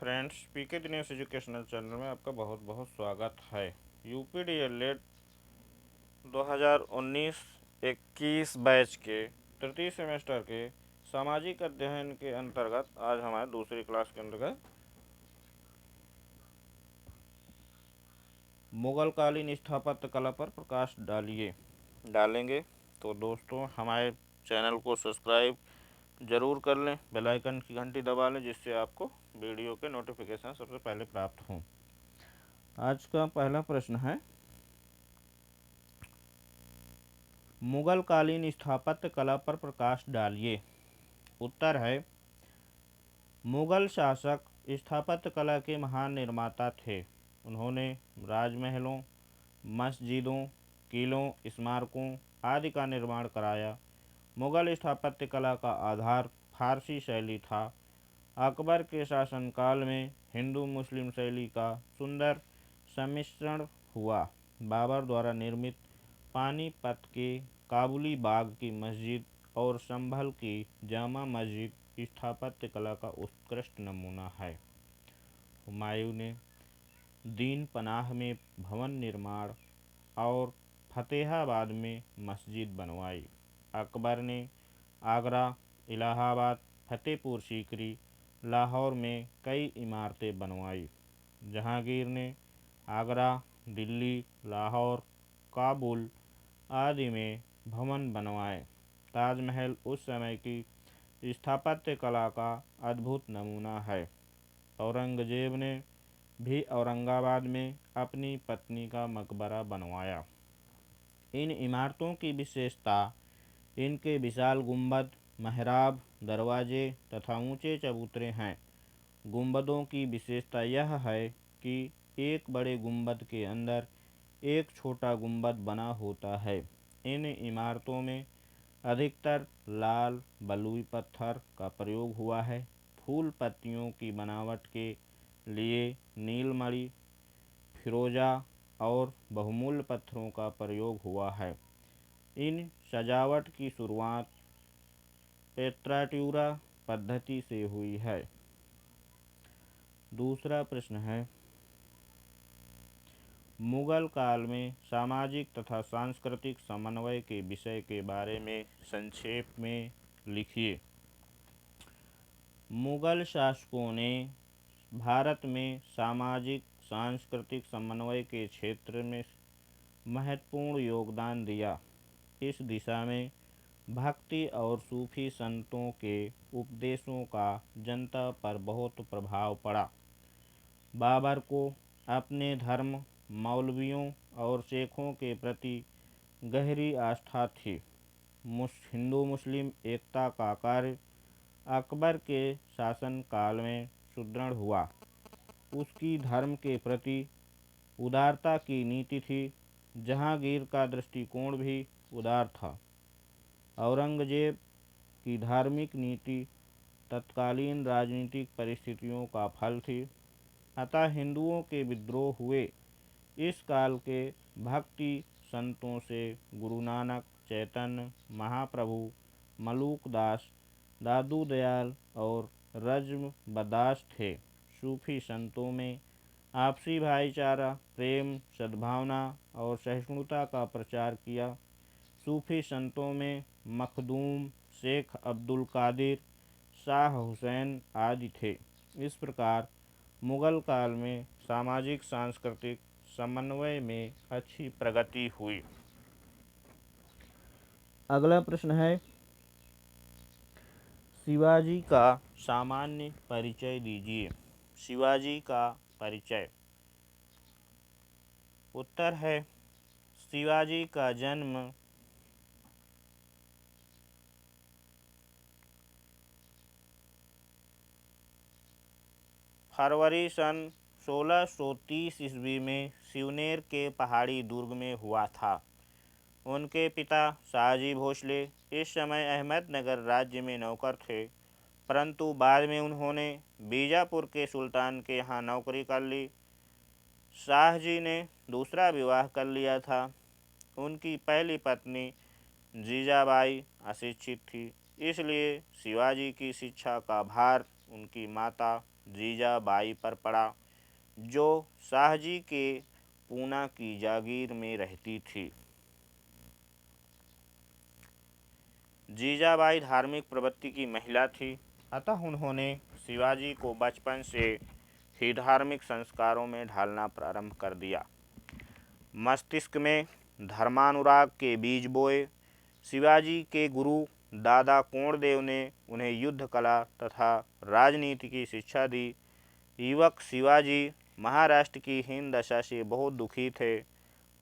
Friends, पीके Dinesh educational channel में आपका बहुत बहुत स्वागत है। यूपी डीएलएड 2019-21 बैच के तृतीय सेमेस्टर के सामाजिक अध्ययन के अंतर्गत आज हमारे दूसरी क्लास के अंतर्गत मुगल कालीन स्थापत्य कला पर प्रकाश डालेंगे। तो दोस्तों, हमारे चैनल को सब्सक्राइब ज़रूर कर लें, बेल आइकन की घंटी दबा लें, जिससे आपको वीडियो के नोटिफिकेशन सबसे पहले प्राप्त हों। आज का पहला प्रश्न है, मुगल कालीन स्थापत्य कला पर प्रकाश डालिए। उत्तर है, मुगल शासक स्थापत्य कला के महान निर्माता थे। उन्होंने राजमहलों, मस्जिदों, किलों, स्मारकों आदि का निर्माण कराया। मुगल स्थापत्य कला का आधार फारसी शैली था। अकबर के शासनकाल में हिंदू मुस्लिम शैली का सुंदर सम्मिश्रण हुआ। बाबर द्वारा निर्मित पानीपत के काबुली बाग की मस्जिद और संभल की जामा मस्जिद स्थापत्य कला का उत्कृष्ट नमूना है। हुमायूं ने दीन पनाह में भवन निर्माण और फतेहाबाद में मस्जिद बनवाई। अकबर ने आगरा, इलाहाबाद, फतेहपुर सीकरी, लाहौर में कई इमारतें बनवाई। जहांगीर ने आगरा, दिल्ली, लाहौर, काबुल आदि में भवन बनवाए। ताजमहल उस समय की स्थापत्य कला का अद्भुत नमूना है। औरंगजेब ने भी औरंगाबाद में अपनी पत्नी का मकबरा बनवाया। इन इमारतों की विशेषता इनके विशाल गुंबद, मेहराब, दरवाजे तथा ऊंचे चबूतरे हैं। गुंबदों की विशेषता यह है कि एक बड़े गुंबद के अंदर एक छोटा गुंबद बना होता है। इन इमारतों में अधिकतर लाल बलुई पत्थर का प्रयोग हुआ है। फूल पत्तियों की बनावट के लिए नीलमणि, फिरोजा और बहुमूल्य पत्थरों का प्रयोग हुआ है। इन सजावट की शुरुआत पेत्राट्यूरा पद्धति से हुई है। दूसरा प्रश्न है, मुगल काल में सामाजिक तथा सांस्कृतिक समन्वय के विषय के बारे में संक्षेप में लिखिए। मुगल शासकों ने भारत में सामाजिक सांस्कृतिक समन्वय के क्षेत्र में महत्वपूर्ण योगदान दिया। इस दिशा में भक्ति और सूफी संतों के उपदेशों का जनता पर बहुत प्रभाव पड़ा। बाबर को अपने धर्म, मौलवियों और शेखों के प्रति गहरी आस्था थी। हिंदू मुस्लिम एकता का कार्य अकबर के शासनकाल में सुदृढ़ हुआ। उसकी धर्म के प्रति उदारता की नीति थी। जहांगीर का दृष्टिकोण भी उदार था। औरंगजेब की धार्मिक नीति तत्कालीन राजनीतिक परिस्थितियों का फल थी। अतः हिंदुओं के विद्रोह हुए। इस काल के भक्ति संतों से गुरु नानक, चैतन्य महाप्रभु, मलूकदास, दादू दयाल और रज्मबदास थे। सूफी संतों में आपसी भाईचारा, प्रेम, सद्भावना और सहिष्णुता का प्रचार किया। सूफी संतों में मखदूम, शेख अब्दुल कादिर, शाह हुसैन आदि थे। इस प्रकार मुगल काल में सामाजिक सांस्कृतिक समन्वय में अच्छी प्रगति हुई। अगला प्रश्न है, शिवाजी का सामान्य परिचय दीजिए। शिवाजी का परिचय। उत्तर है, शिवाजी का जन्म फरवरी सन 1630 ईस्वी में सिवनेर के पहाड़ी दुर्ग में हुआ था। उनके पिता शाहजी भोसले इस समय अहमदनगर राज्य में नौकर थे, परंतु बाद में उन्होंने बीजापुर के सुल्तान के यहाँ नौकरी कर ली। शाहजी ने दूसरा विवाह कर लिया था। उनकी पहली पत्नी जीजाबाई अशिक्षित थी, इसलिए शिवाजी की शिक्षा का भार उनकी माता जीजाबाई पर पड़ा, जो शाहजी के पूना की जागीर में रहती थी। जीजाबाई धार्मिक प्रवृत्ति की महिला थी, अतः उन्होंने शिवाजी को बचपन से ही धार्मिक संस्कारों में ढालना प्रारंभ कर दिया। मस्तिष्क में धर्मानुराग के बीज बोए। शिवाजी के गुरु दादा कोंडदेव ने उन्हें युद्ध कला तथा राजनीति की शिक्षा दी। युवक शिवाजी महाराष्ट्र की हीन दशा से बहुत दुखी थे।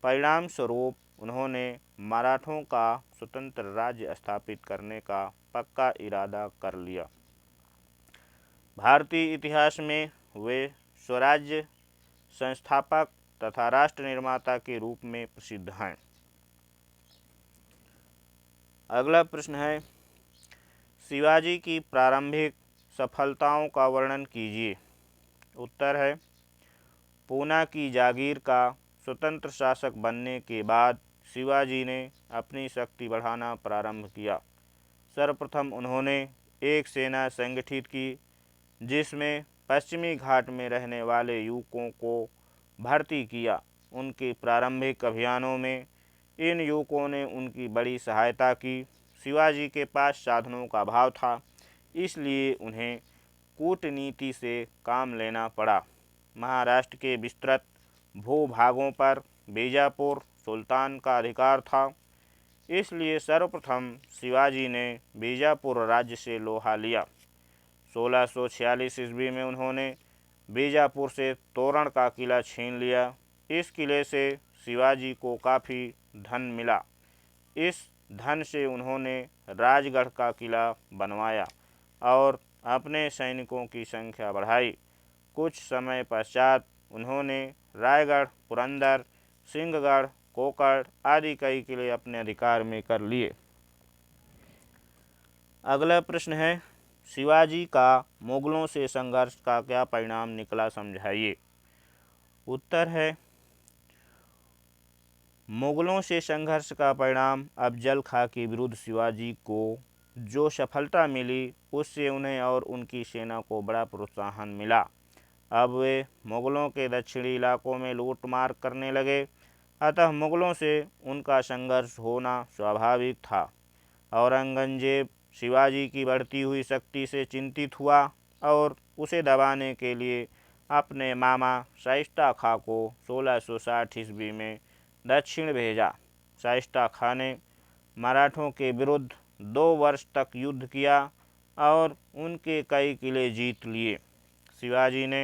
परिणाम स्वरूप उन्होंने मराठों का स्वतंत्र राज्य स्थापित करने का पक्का इरादा कर लिया। भारतीय इतिहास में वे स्वराज्य संस्थापक तथा राष्ट्र निर्माता के रूप में प्रसिद्ध हैं। अगला प्रश्न है, शिवाजी की प्रारंभिक सफलताओं का वर्णन कीजिए। उत्तर है, पूना की जागीर का स्वतंत्र शासक बनने के बाद शिवाजी ने अपनी शक्ति बढ़ाना प्रारंभ किया। सर्वप्रथम उन्होंने एक सेना संगठित की, जिसमें पश्चिमी घाट में रहने वाले युवकों को भर्ती किया। उनके प्रारंभिक अभियानों में इन युवकों ने उनकी बड़ी सहायता की। शिवाजी के पास साधनों का अभाव था, इसलिए उन्हें कूटनीति से काम लेना पड़ा। महाराष्ट्र के विस्तृत भूभागों पर बीजापुर सुल्तान का अधिकार था, इसलिए सर्वप्रथम शिवाजी ने बीजापुर राज्य से लोहा लिया। 1646 ईस्वी में उन्होंने बीजापुर से तोरण का किला छीन लिया। इस किले से शिवाजी को काफ़ी धन मिला। इस धन से उन्होंने राजगढ़ का किला बनवाया और अपने सैनिकों की संख्या बढ़ाई। कुछ समय पश्चात उन्होंने रायगढ़, पुरंदर, सिंहगढ़, कोकड़ आदि कई किले अपने अधिकार में कर लिए। अगला प्रश्न है, शिवाजी का मुगलों से संघर्ष का क्या परिणाम निकला, समझाइए। उत्तर है, मुगलों से संघर्ष का परिणाम अफजल खां के विरुद्ध शिवाजी को जो सफलता मिली, उससे उन्हें और उनकी सेना को बड़ा प्रोत्साहन मिला। अब वे मुगलों के दक्षिणी इलाकों में लूटमार करने लगे, अतः मुगलों से उनका संघर्ष होना स्वाभाविक था। औरंगजेब शिवाजी की बढ़ती हुई शक्ति से चिंतित हुआ और उसे दबाने के लिए अपने मामा शाइस्ता खां को 1660 ईस्वी में दक्षिण भेजा। शाइस्ता खां ने मराठों के विरुद्ध 2 वर्ष तक युद्ध किया और उनके कई किले जीत लिए। शिवाजी ने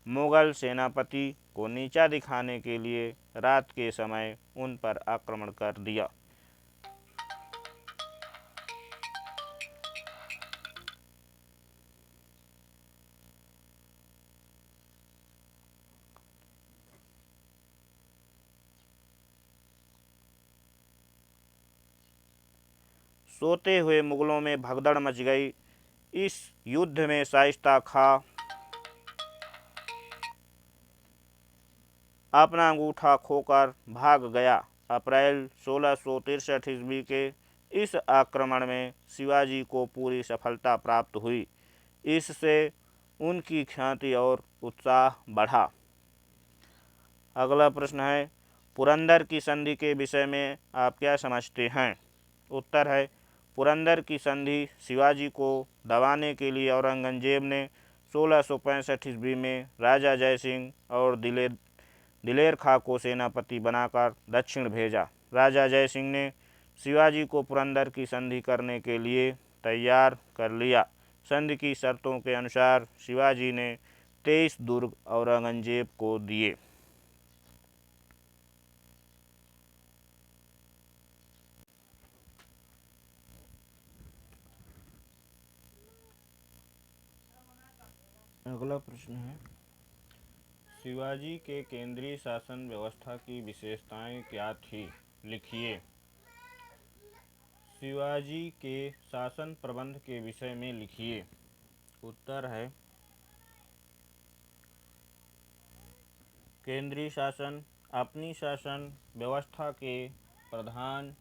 मुगल सेनापति को नीचा दिखाने के लिए रात के समय उन पर आक्रमण कर दिया। सोते हुए मुगलों में भगदड़ मच गई। इस युद्ध में शाइस्ता खां अपना अंगूठा खोकर भाग गया। अप्रैल 1663 ईस्वी के इस आक्रमण में शिवाजी को पूरी सफलता प्राप्त हुई। इससे उनकी ख्याति और उत्साह बढ़ा। अगला प्रश्न है, पुरंदर की संधि के विषय में आप क्या समझते हैं। उत्तर है, पुरंदर की संधि शिवाजी को दबाने के लिए औरंगजेब ने 1665 ईस्वी में राजा जयसिंह और दिलेर खां को सेनापति बनाकर दक्षिण भेजा। राजा जयसिंह ने शिवाजी को पुरंदर की संधि करने के लिए तैयार कर लिया। संधि की शर्तों के अनुसार शिवाजी ने 23 दुर्ग औरंगजेब को दिए। अगला प्रश्न है, शिवाजी के केंद्रीय शासन व्यवस्था की विशेषताएं क्या थी, लिखिए। शिवाजी के शासन प्रबंध के विषय में लिखिए। उत्तर है, केंद्रीय शासन अपनी शासन व्यवस्था के प्रधान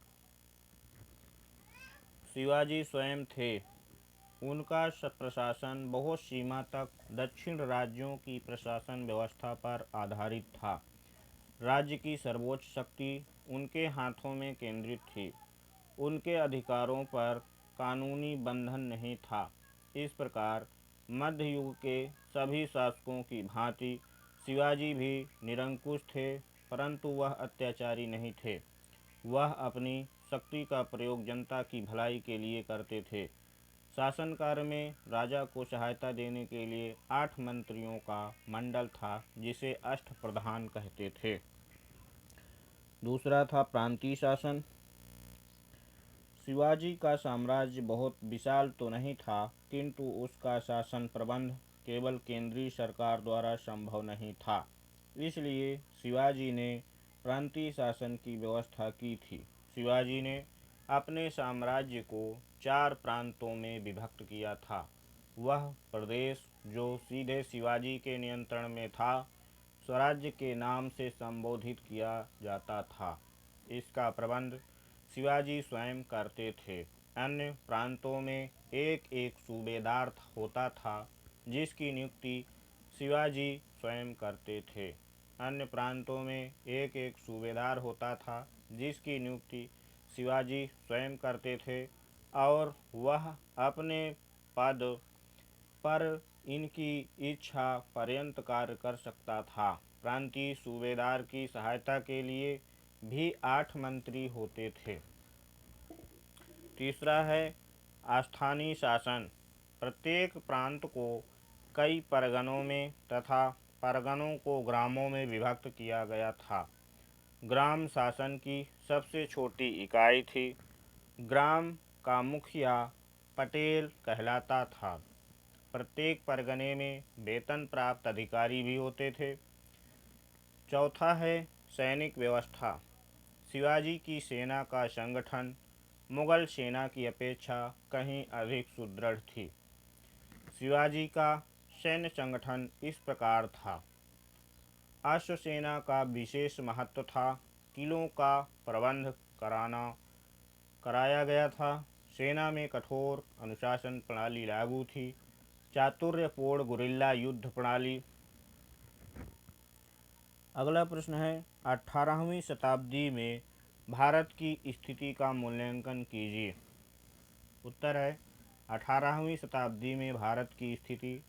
शिवाजी स्वयं थे। उनका प्रशासन बहुत सीमा तक दक्षिण राज्यों की प्रशासन व्यवस्था पर आधारित था। राज्य की सर्वोच्च शक्ति उनके हाथों में केंद्रित थी। उनके अधिकारों पर कानूनी बंधन नहीं था। इस प्रकार मध्य युग के सभी शासकों की भांति शिवाजी भी निरंकुश थे, परंतु वह अत्याचारी नहीं थे। वह अपनी शक्ति का प्रयोग जनता की भलाई के लिए करते थे। शासन कार्य में राजा को सहायता देने के लिए 8 मंत्रियों का मंडल था, जिसे अष्टप्रधान कहते थे। दूसरा था प्रांतीय शासन। शिवाजी का साम्राज्य बहुत विशाल तो नहीं था, किंतु उसका शासन प्रबंध केवल केंद्रीय सरकार द्वारा संभव नहीं था। इसलिए शिवाजी ने प्रांतीय शासन की व्यवस्था की थी। शिवाजी ने अपने साम्राज्य को 4 प्रांतों में विभक्त किया था। वह प्रदेश जो सीधे शिवाजी के नियंत्रण में था, स्वराज्य के नाम से संबोधित किया जाता था। इसका प्रबंध शिवाजी स्वयं करते थे। अन्य प्रांतों में एक एक सूबेदार होता था, जिसकी नियुक्ति शिवाजी स्वयं करते थे। अन्य प्रांतों में एक एक सूबेदार होता था, जिसकी नियुक्ति शिवाजी स्वयं करते थे और वह अपने पद पर इनकी इच्छा पर्यंत कार्य कर सकता था। प्रांतीय सूबेदार की सहायता के लिए भी 8 मंत्री होते थे। तीसरा है स्थानीय शासन। प्रत्येक प्रांत को कई परगनों में तथा परगनों को ग्रामों में विभक्त किया गया था। ग्राम शासन की सबसे छोटी इकाई थी। ग्राम का मुखिया पटेल कहलाता था। प्रत्येक परगने में वेतन प्राप्त अधिकारी भी होते थे। चौथा है सैनिक व्यवस्था। शिवाजी की सेना का संगठन मुगल सेना की अपेक्षा कहीं अधिक सुदृढ़ थी। शिवाजी का सैन्य संगठन इस प्रकार था। अश्वसेना का विशेष महत्व था। किलों का प्रबंध कराया गया था। सेना में कठोर अनुशासन प्रणाली लागू थी। चातुर्यपूर्ण गुरिल्ला युद्ध प्रणाली। अगला प्रश्न है 18वीं शताब्दी में भारत की स्थिति का मूल्यांकन कीजिए। उत्तर है 18वीं शताब्दी में भारत की स्थिति।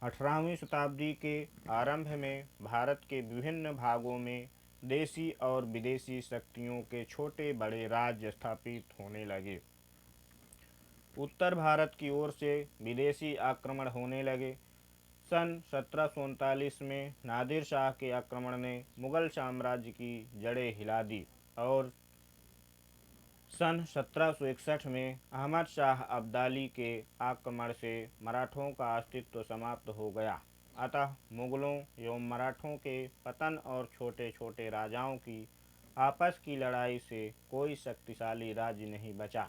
18वीं शताब्दी के आरंभ में भारत के विभिन्न भागों में देशी और विदेशी शक्तियों के छोटे बड़े राज्य स्थापित होने लगे। उत्तर भारत की ओर से विदेशी आक्रमण होने लगे। सन 1739 में नादिर शाह के आक्रमण ने मुगल साम्राज्य की जड़ें हिला दी और सन 1761 में अहमद शाह अब्दाली के आक्रमण से मराठों का अस्तित्व समाप्त हो गया। अतः मुगलों एवं मराठों के पतन और छोटे छोटे राजाओं की आपस की लड़ाई से कोई शक्तिशाली राज्य नहीं बचा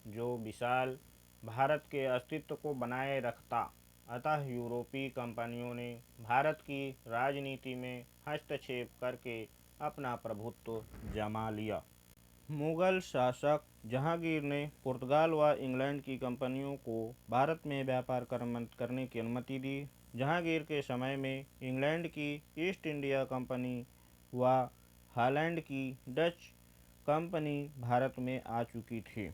जो विशाल भारत के अस्तित्व को बनाए रखता। अतः यूरोपीय कंपनियों ने भारत की राजनीति में हस्तक्षेप करके अपना प्रभुत्व जमा लिया। मुगल शासक जहांगीर ने पुर्तगाल व इंग्लैंड की कंपनियों को भारत में व्यापार करने की अनुमति दी। जहांगीर के समय में इंग्लैंड की ईस्ट इंडिया कंपनी व हॉलैंड की डच कंपनी भारत में आ चुकी थी।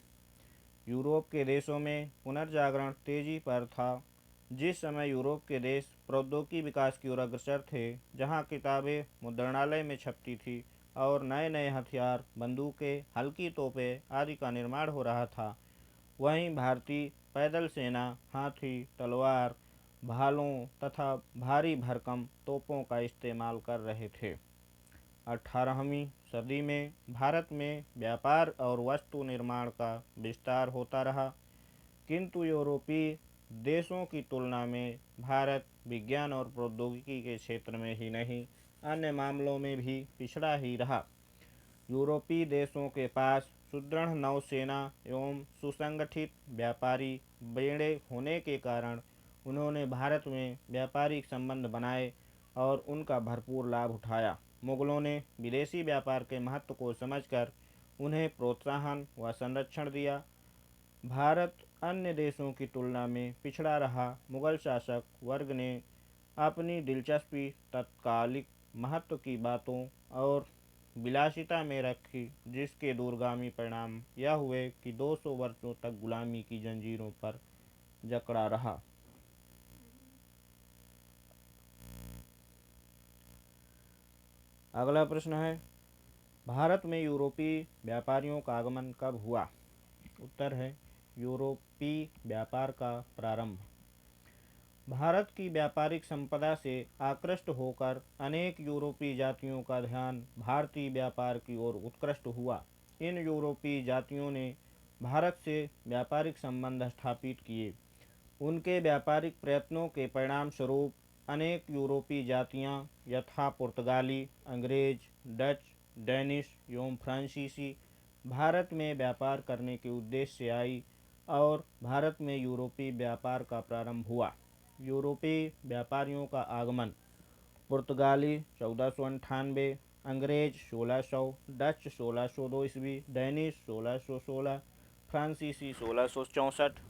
यूरोप के देशों में पुनर्जागरण तेजी पर था। जिस समय यूरोप के देश प्रौद्योगिकी विकास की ओर अग्रसर थे, जहां किताबें मुद्रणालय में छपती थी और नए नए हथियार, बंदूकें, हल्की तोपें आदि का निर्माण हो रहा था, वहीं भारतीय पैदल सेना हाथी, तलवार, भालों तथा भारी भरकम तोपों का इस्तेमाल कर रहे थे। 18वीं सदी में भारत में व्यापार और वस्तु निर्माण का विस्तार होता रहा, किंतु यूरोपीय देशों की तुलना में भारत विज्ञान और प्रौद्योगिकी के क्षेत्र में ही नहीं, अन्य मामलों में भी पिछड़ा ही रहा। यूरोपीय देशों के पास सुदृढ़ नौसेना एवं सुसंगठित व्यापारी बेड़े होने के कारण उन्होंने भारत में व्यापारिक संबंध बनाए और उनका भरपूर लाभ उठाया। मुगलों ने विदेशी व्यापार के महत्व को समझकर उन्हें प्रोत्साहन व संरक्षण दिया। भारत अन्य देशों की तुलना में पिछड़ा रहा मुगल शासक वर्ग ने अपनी दिलचस्पी तत्कालिक महत्व की बातों और विलासिता में रखी, जिसके दूरगामी परिणाम यह हुए कि 200 वर्षों तक गुलामी की जंजीरों पर जकड़ा रहा। अगला प्रश्न है, भारत में यूरोपीय व्यापारियों का आगमन कब हुआ? उत्तर है यूरोपीय व्यापार का प्रारंभ। भारत की व्यापारिक संपदा से आकृष्ट होकर अनेक यूरोपीय जातियों का ध्यान भारतीय व्यापार की ओर उत्कृष्ट हुआ। इन यूरोपीय जातियों ने भारत से व्यापारिक संबंध स्थापित किए। उनके व्यापारिक प्रयत्नों के परिणाम स्वरूप अनेक यूरोपीय जातियां यथा पुर्तगाली, अंग्रेज, डच, डेनिश एवं फ्रांसीसी भारत में व्यापार करने के उद्देश्य से आई और भारत में यूरोपीय व्यापार का प्रारंभ हुआ। यूरोपीय व्यापारियों का आगमन पुर्तगाली 1498, अंग्रेज 1600, डच 1602 ईस्वी, डेनिश 1616, फ्रांसीसी 1664।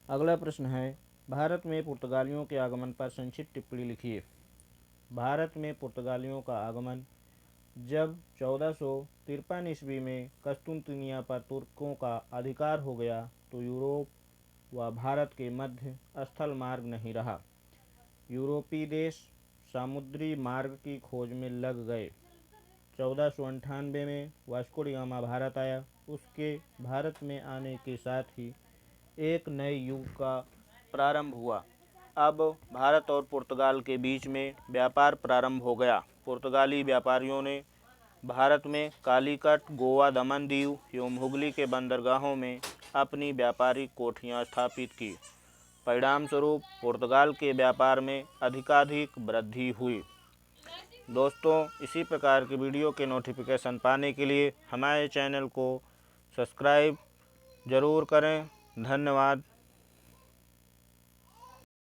अगला प्रश्न है, भारत में पुर्तगालियों के आगमन पर संक्षिप्त टिप्पणी लिखिए। भारत में पुर्तगालियों का आगमन जब 1453 ईस्वी में कस्तूनतनिया पर तुर्कों का अधिकार हो गया तो यूरोप व भारत के मध्य स्थल मार्ग नहीं रहा। यूरोपीय देश समुद्री मार्ग की खोज में लग गए। 1498 में वास्को डी गामा भारत आया। उसके भारत में आने के साथ ही एक नए युग का प्रारंभ हुआ। अब भारत और पुर्तगाल के बीच में व्यापार प्रारंभ हो गया। पुर्तगाली व्यापारियों ने भारत में कालीकट, गोवा, दमन दीव एवं हुगली के बंदरगाहों में अपनी व्यापारिक कोठियां स्थापित की। परिणाम स्वरूप पुर्तगाल के व्यापार में अधिकाधिक वृद्धि हुई। दोस्तों, इसी प्रकार के वीडियो के नोटिफिकेशन पाने के लिए हमारे चैनल को सब्सक्राइब ज़रूर करें। धन्यवाद।